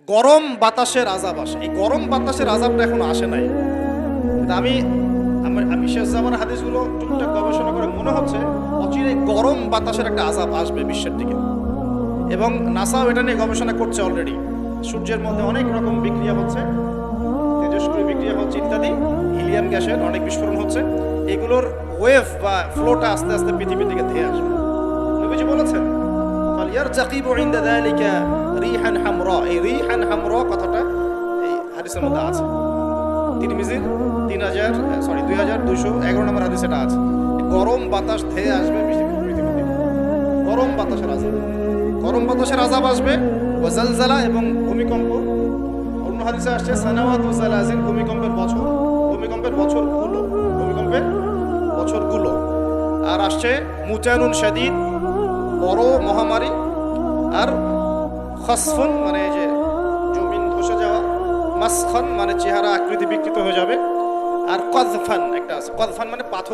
গরম বাতাসের আযাব আসে। এই গরম বাতাসের আযাবটা এখনো আসে নাই। কিন্তু আমি শেষ জামানার হাদিসগুলো টুকটাক গবেষণা করে মনে হচ্ছে অচিরে গরম বাতাসের একটা আযাব আসবে বিশ্বের দিকে। এবং নাসাও এটা নিয়ে গবেষণা করছে অলরেডি। সূর্যের মধ্যে অনেক রকম বিক্রিয়া হচ্ছে, তেজস্ক্রিয় বিক্রিয়া হচ্ছে ইত্যাদি, হিলিয়াম গ্যাসের অনেক বিস্ফোরণ হচ্ছে। এগুলোর ওয়েভ বা ফ্লোটা আস্তে আস্তে পৃথিবীর দিকে ধেয়ে আসবে। নবীজি বলেছেন ফালইয়ারতাকিবু ইনদা যালিকা রিহান হামরা। এই রিহান হামরা কথাটা এই হাদিসের মধ্যে আছে। তিরমিজির 2211 নম্বর হাদিসে এটা আছে। গরম বাতাস ধেয়ে আসবে পৃথিবীর দিকে। গরম বাতাসের আযাব, গরম বাতাসের আযাব আসবে। ওয়া জালজালা, এবং ভূমিকম্প। অন্য হাদিসে আসছে সানাওয়াত ওয়া জালাজিল, ভূমিকম্পের বছরগুলো। আর আসছে মুতানুন শাদীদ, বড় মহামারী। আর খসফুন মানে যে জমিন ধসে যাওয়া, মাসখান মানে চেহারা আকৃতি বিকৃত হয়ে যাবে। আর কযফান একটা আছে, কযফান মানে পাথর